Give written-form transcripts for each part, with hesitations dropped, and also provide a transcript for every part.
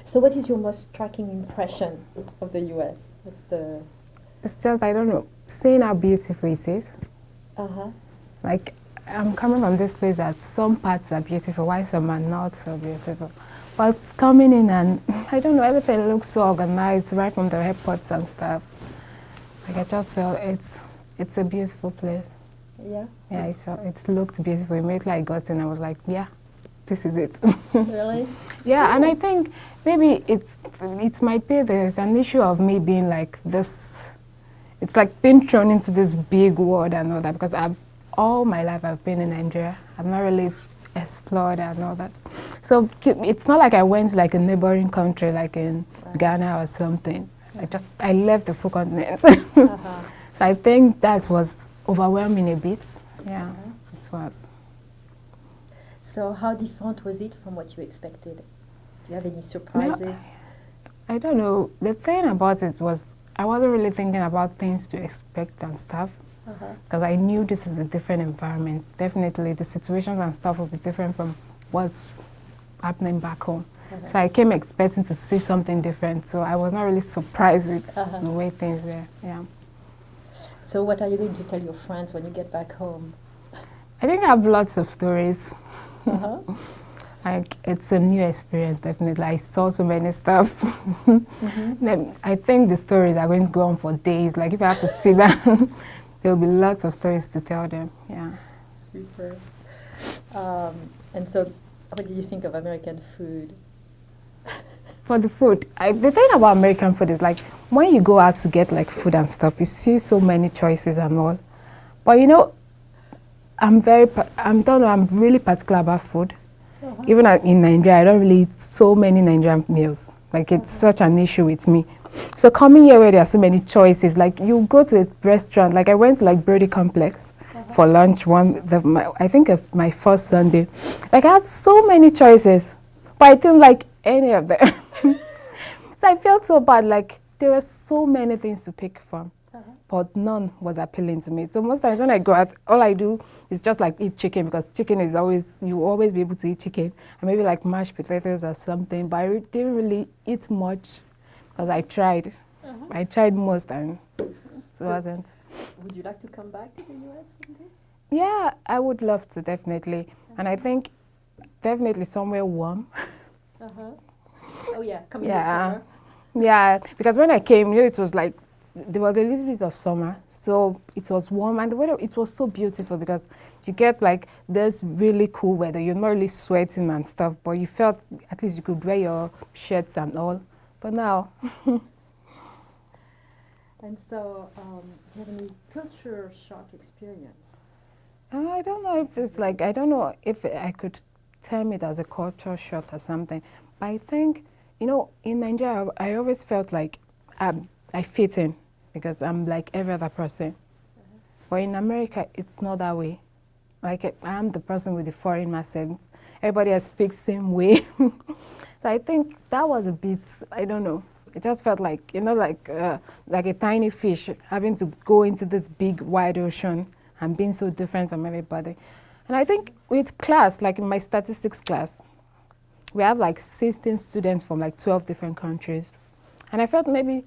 So what is your most striking impression of the US? What's the... It's just, I don't know, seeing how beautiful it is. Uh-huh. Like, I'm coming from this place that some parts are beautiful, while some are not so beautiful. But coming in and, I don't know, everything looks so organized right from the airports and stuff. Like, I just felt it's a beautiful place. Yeah? Yeah, it looked beautiful. Immediately I got in, I was like, yeah, this is it. Really? Yeah, and Cool. I think maybe it might be there's an issue of me being like this. It's like being thrown into this big world and all that, because all my life I've been in Nigeria. I've not really explored and all that. So it's not like I went to like a neighboring country like in Ghana or something. I left the full continent. Uh-huh. So I think that was overwhelming a bit. Yeah, Uh-huh. it was. So how different was it from what you expected? Do you have any No, surprises? I don't know. The thing about it was I wasn't really thinking about things to expect and stuff, Uh-huh. because I knew this is a different environment. Definitely the situations and stuff will be different from what's happening back home. Uh-huh. So I came expecting to see something different. So I was not really surprised with Uh-huh. the way things were. Yeah. So what are you going to tell your friends when you get back home? I think I have lots of stories. Uh-huh. Like, it's a new experience, definitely. I saw so many stuff. Mm-hmm. Then I think the stories are going to go on for days. Like, if I have to sit down, there will be lots of stories to tell them. Yeah. Super. And so what do you think of American food? For the food, the thing about American food is like when you go out to get like food and stuff, you see so many choices and all. But you know, I'm really particular about food. Uh-huh. Even in Nigeria, I don't really eat so many Nigerian meals. Like, it's such an issue with me. So coming here where there are so many choices, like you go to a restaurant, like I went to like Brody Complex for lunch I think of my first Sunday. Like, I had so many choices, but I didn't like any of them. So I felt so bad, like there were so many things to pick from. But none was appealing to me. So most times when I go out, all I do is just like eat chicken, because chicken is you always be able to eat chicken, and maybe like mashed potatoes or something. But I didn't really eat much because I tried. I tried most, and it wasn't. Would you like to come back to the US someday? Yeah, I would love to, definitely. And I think definitely somewhere warm. Uh-huh. Oh yeah, come in the Yeah. summer. Yeah, because when I came, you know, it was like there was a little bit of summer, so it was warm, and the weather, it was so beautiful because you get like this really cool weather. You're not really sweating and stuff, but you felt at least you could wear your shirts and all. But now, And so, do you have any culture shock experience? I don't know if it's like, I don't know if I could term it as a culture shock or something. But I think, you know, in Nigeria, I always felt like I fit in because I'm like every other person. But in America, it's not that way. Like, I'm the person with the foreign accent. Everybody else speaks same way. So I think that was a bit, I don't know. It just felt like, you know, like a tiny fish having to go into this big wide ocean and being so different from everybody. And I think with class, like in my statistics class, we have like 16 students from like 12 different countries. And I felt maybe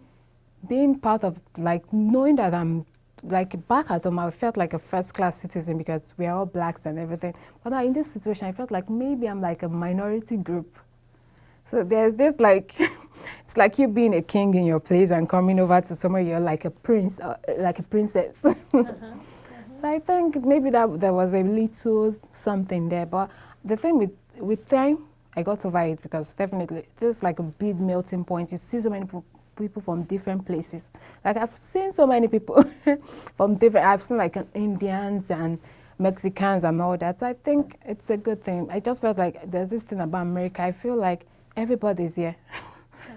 being part of, like, knowing that I'm, like, back at home, I felt like a first-class citizen because we are all blacks and everything. But now in this situation, I felt like maybe I'm like a minority group. So there's this, like, it's like you being a king in your place and coming over to somewhere you're like a prince, like a princess. So I think maybe that there was a little something there. But the thing with time, I got over it because definitely there's like a big melting point. You see so many people from different places. Like, I've seen so many people from different, I've seen like Indians and Mexicans and all that. So I think it's a good thing. I just felt like there's this thing about America. I feel like everybody's here.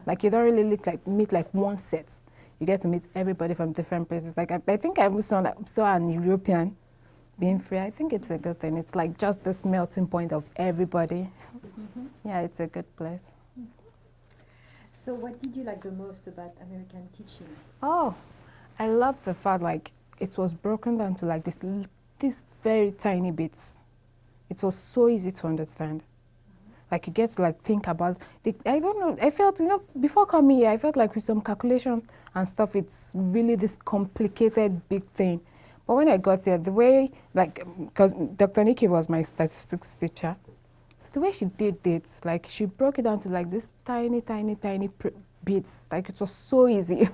Like, you don't really meet like one set. You get to meet everybody from different places. Like, I think I saw an European being free. I think it's a good thing. It's like just this melting point of everybody. Yeah, it's a good place. So what did you like the most about American teaching? Oh, I love the fact like it was broken down to like these very tiny bits. It was so easy to understand. Like you get to like think about I don't know, I felt, before coming here, I felt like with some calculation and stuff, it's really this complicated big thing. But when I got here, the way, like, because Dr. Nikki was my statistics teacher, so the way she did it, like she broke it down to like this tiny, tiny, tiny bits. Like it was so easy.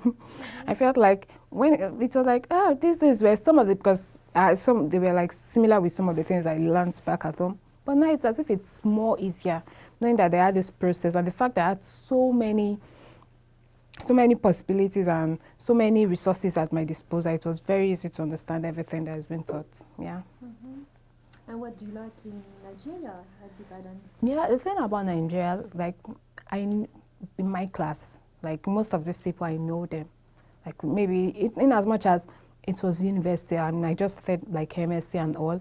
I felt like when it was like, oh, these things were some of the, because they were like similar with some of the things I learned back at home. But now it's as if it's more easier, knowing that they had this process and the fact that I had so many possibilities and so many resources at my disposal. It was very easy to understand everything that has been taught. Yeah. And what do you like in Nigeria at Ibadan? Yeah, the thing about Nigeria, like in my class, like most of these people, I know them. Like maybe in as much as it was university and I just said like MSc and all,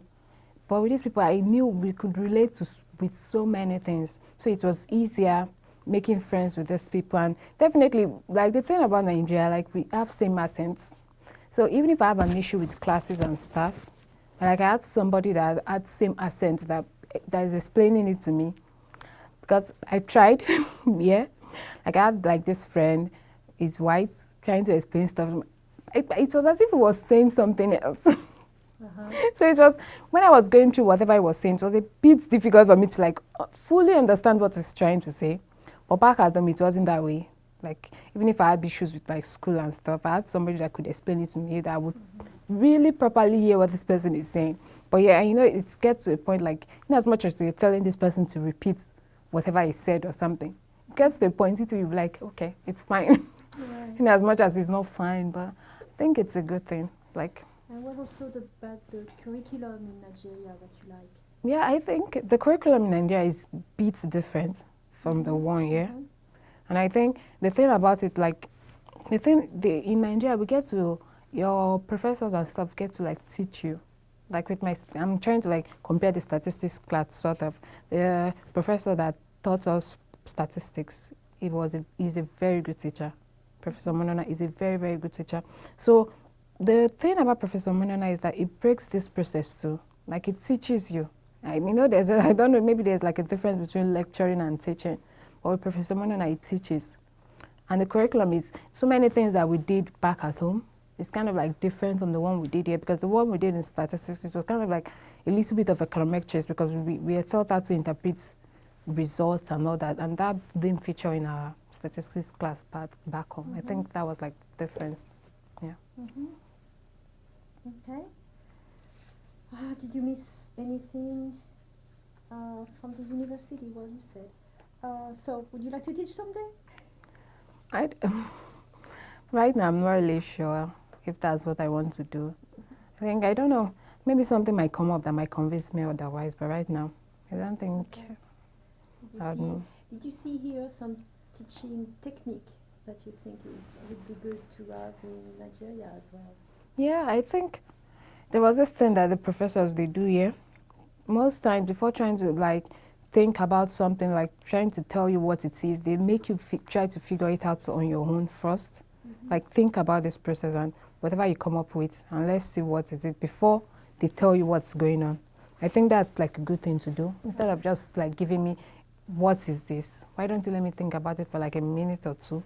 but with these people, I knew we could relate with so many things. So it was easier making friends with these people. And definitely, like the thing about Nigeria, like we have same accents. So even if I have an issue with classes and stuff, like I had somebody that had same accent that is explaining it to me. Because I tried, yeah. Like I had like this friend, he's white, trying to explain stuff. It was as if he was saying something else. So it was, when I was going through whatever I was saying, it was a bit difficult for me to like fully understand what he's trying to say. But back at home, it wasn't that way. Like even if I had issues with like school and stuff, I had somebody that could explain it to me that would really properly hear what this person is saying. But yeah, it gets to a point like, in as much as you're telling this person to repeat whatever he said or something, it gets to a point it will be like, okay, it's fine. Right. In as much as it's not fine, but I think it's a good thing. Like. And what also about the curriculum in Nigeria that you like? Yeah, I think the curriculum in Nigeria is bit different from the one here. And I think the thing about it, like, in Nigeria, we get to, your professors and stuff get to like teach you. Like with I'm trying to like compare the statistics class sort of. The professor that taught us statistics, he's a very good teacher. Professor Monona is a very, very good teacher. So the thing about Professor Monona is that it breaks this process too. Like it teaches you. I don't know, maybe there's like a difference between lecturing and teaching. But with Professor Monona, it teaches. And the curriculum is so many things that we did back at home. It's kind of like different from the one we did here, because the one we did in statistics, it was kind of like a little bit of econometrics, because we are taught how to interpret results and all that, and that didn't feature in our statistics class back home. I think that was like the difference. Yeah. Okay. Did you miss anything from the university? Well, you said. So, would you like to teach someday? Right now, I'm not really sure if that's what I want to do. I don't know, maybe something might come up that might convince me otherwise, but right now, I don't think. Did you see here some teaching technique that you think would be good to have in Nigeria as well? Yeah, I think there was this thing that the professors, they do here. Most times, before trying to like think about something, like trying to tell you what it is, they make you try to figure it out on your own first. Like think about this process and whatever you come up with, and let's see what is it before they tell you what's going on. I think that's like a good thing to do. Instead of just like giving me, what is this? Why don't you let me think about it for like a minute or two,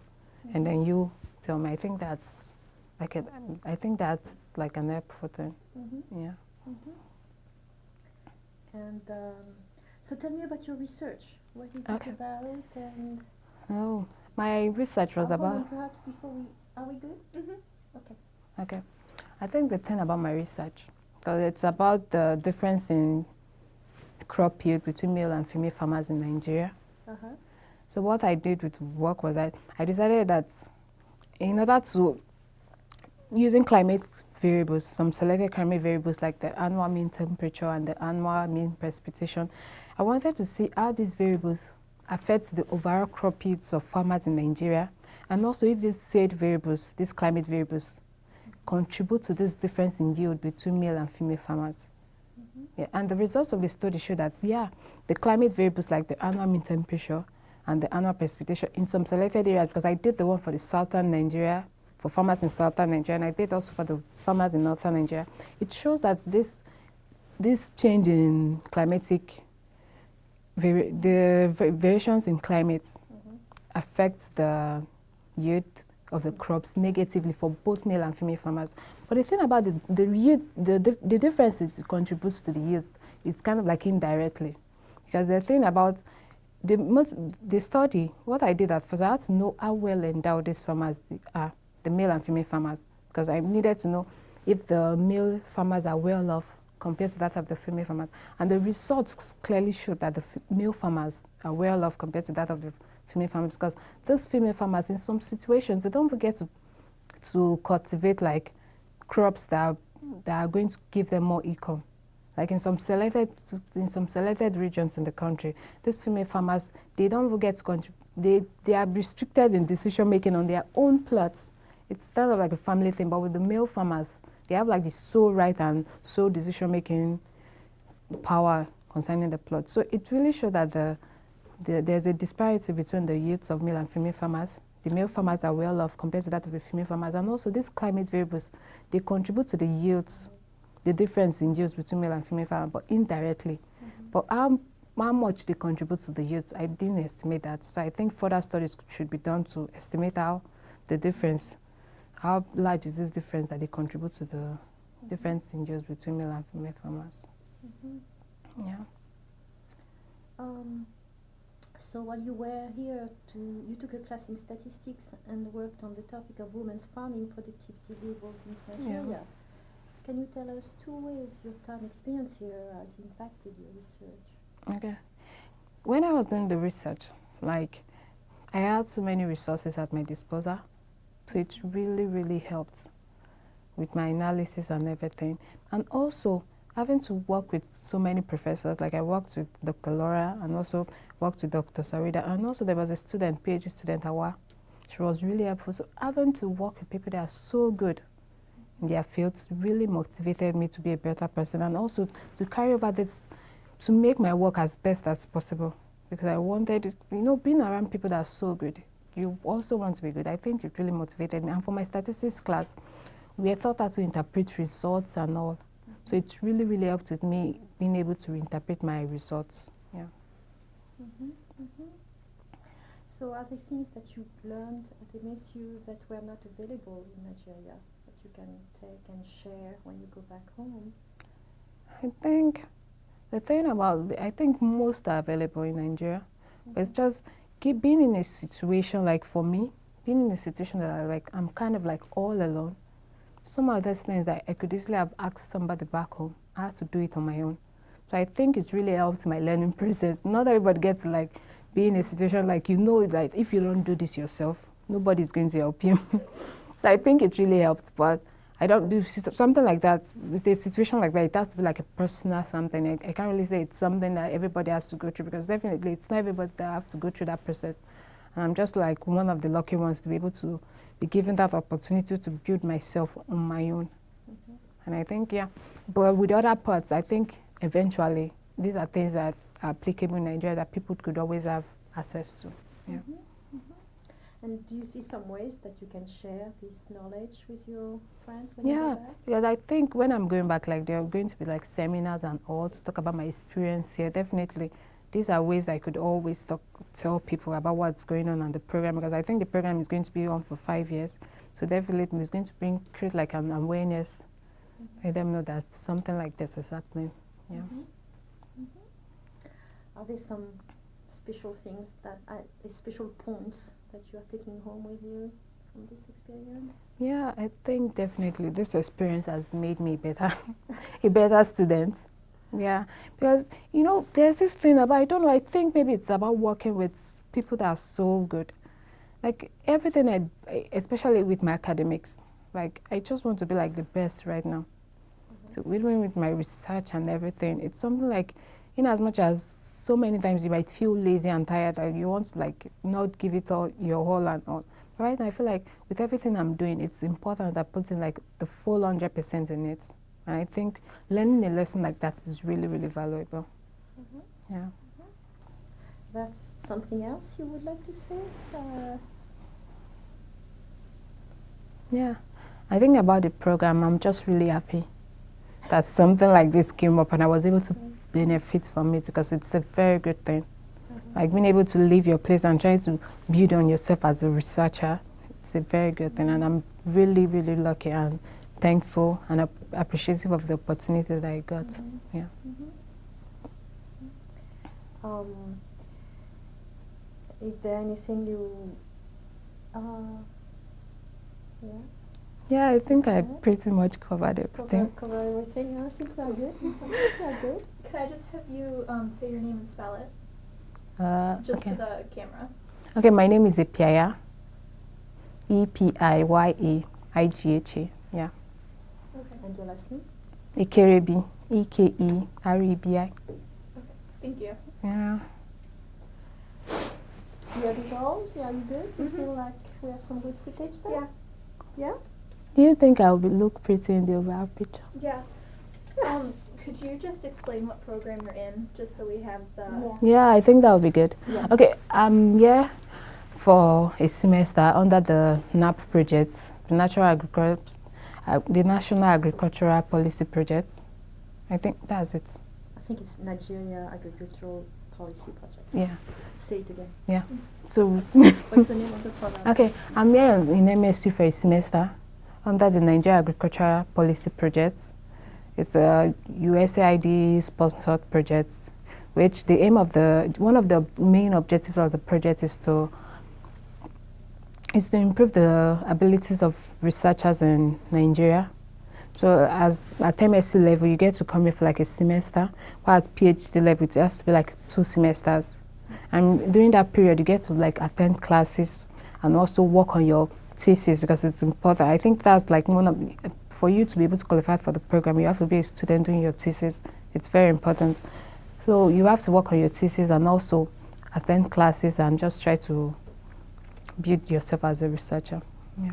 and then you tell me. I think that's like an helpful thing. Yeah. And so tell me about your research. What is it about? And my research was about. Perhaps before are we good? Okay. Okay. I think the thing about my research, because it's about the difference in crop yield between male and female farmers in Nigeria. So what I did with work was that I decided that in order to, using climate variables, some selected climate variables like the annual mean temperature and the annual mean precipitation, I wanted to see how these variables affect the overall crop yields of farmers in Nigeria, and also if these said variables, these climate variables, contribute to this difference in yield between male and female farmers. Yeah, and the results of the study show that, the climate variables like the annual mean temperature and the annual precipitation in some selected areas, because I did the one for the southern Nigeria, for farmers in southern Nigeria, and I did also for the farmers in northern Nigeria. It shows that this change in climatic variations in climate affects the yield of the crops negatively for both male and female farmers. But the thing about the yield, the difference it contributes to the yield is kind of like indirectly. Because the thing about the study, what I did at first, I had to know how well endowed these farmers are, the male and female farmers, because I needed to know if the male farmers are well off compared to that of the female farmers. And the results clearly showed that the male farmers are well off compared to that of the female farmers, because those female farmers, in some situations, they don't forget to cultivate like crops that are going to give them more income. Like in some selected regions in the country, these female farmers, they don't forget to contribute. They are restricted in decision making on their own plots. It's kind of like a family thing, but with the male farmers, they have like the sole right and sole decision making power concerning the plot. So it really showed that there's a disparity between the yields of male and female farmers. The male farmers are well off compared to that of the female farmers. And also these climate variables, they contribute to the yields, the difference in yields between male and female farmers, but indirectly. But how much they contribute to the yields, I didn't estimate that. So I think further studies should be done to estimate how the difference, how large is this difference that they contribute to the difference in yields between male and female farmers. Yeah. So while you were here, you took a class in statistics and worked on the topic of women's farming productivity levels in Nigeria. Yeah. Can you tell us 2 ways your time experience here has impacted your research? Okay. When I was doing the research, like, I had so many resources at my disposal, so it really, really helped with my analysis and everything. And also, having to work with so many professors, like I worked with Dr. Laura and also worked with Dr. Sarida, and also there was a student, PhD student, Awa. She was really helpful. So having to work with people that are so good in their fields really motivated me to be a better person, and also to carry over this, to make my work as best as possible, because I wanted, being around people that are so good, you also want to be good. I think it really motivated me. And for my statistics class, we were taught how to interpret results and all. So it really, really helped with me being able to interpret my results. Yeah. So are there things that you learned at MSU that were not available in Nigeria that you can take and share when you go back home? I think the thing about, I think most are available in Nigeria. But it's just being in a situation, like for me, being in a situation that I'm kind of like all alone. Some of those things that I could easily have asked somebody back home, I had to do it on my own. So I think it really helped my learning process. Not everybody gets to like be in a situation like, like if you don't do this yourself, nobody's going to help you. So I think it really helped, but I don't do something like that. With a situation like that, it has to be like a personal something. I can't really say it's something that everybody has to go through, because definitely it's not everybody that have to go through that process. And I'm just like one of the lucky ones to be able to be given that opportunity to build myself on my own. And I think, yeah. But with the other parts, I think eventually these are things that are applicable in Nigeria that people could always have access to. Yeah. And do you see some ways that you can share this knowledge with your friends when you go back? Because I think when I'm going back, like there are going to be like seminars and all to talk about my experience here. Definitely, these are ways I could always tell people about what's going on the program, because I think the program is going to be on for 5 years. So definitely it's going to create like an awareness. Let them know that something like this is happening. Yeah. Are there some special things that special points that you are taking home with you from this experience? Yeah, I think definitely this experience has made me a better student. Yeah, because, there's this thing about, I don't know, I think maybe it's about working with people that are so good. Like everything, especially with my academics, like I just want to be like the best right now. So even with my research and everything, it's something like, in as much as so many times you might feel lazy and tired, and you want to like not give it all your all and all. But right now I feel like with everything I'm doing, it's important that I put in like the full 100% in it. And I think learning a lesson like that is really, really valuable. Yeah. That's something else you would like to say? Yeah. I think about the program, I'm just really happy that something like this came up and I was able to benefit from it because it's a very good thing. Like being able to leave your place and try to build on yourself as a researcher, it's a very good thing. And I'm really, really lucky and thankful and appreciative of the opportunity that I got. Yeah. Is there anything you, Yeah, I think I pretty much covered everything. cover everything? I think we are good. We are good. Could I just have you say your name and spell it? Just Okay. to the camera. Okay, my name is Epiaya. Epiyaigaha. Yeah. Okay. And your last name? Ekerebi. Ekerebi. Okay. Thank you. Yeah. You have it all? Yeah, you good? You feel like we have some good footage there? Yeah. Yeah? Do you think I'll look pretty in the overall picture? Yeah. Could you just explain what program you're in, just so we have the... Yeah, I think that would be good. Yeah. Okay, I'm here for a semester under the NAP project, the National Agricultural Policy Project. I think that's it. I think it's Nigeria Agricultural Policy Project. Yeah. Say it again. Yeah. So, What's the name of the program? okay, I'm here in MSc for a semester under the Nigeria Agricultural Policy Project. It's a USAID sponsored project, which the aim of one of the main objectives of the project is to improve the abilities of researchers in Nigeria. So as at MSc level, you get to come here for like a semester, while at PhD level, it has to be like 2 semesters. And during that period, you get to like attend classes and also work on your thesis because it's important. I think that's like one of the, for you to be able to qualify for the program, you have to be a student doing your thesis. It's very important. So you have to work on your thesis and also attend classes and just try to build yourself as a researcher. Yeah.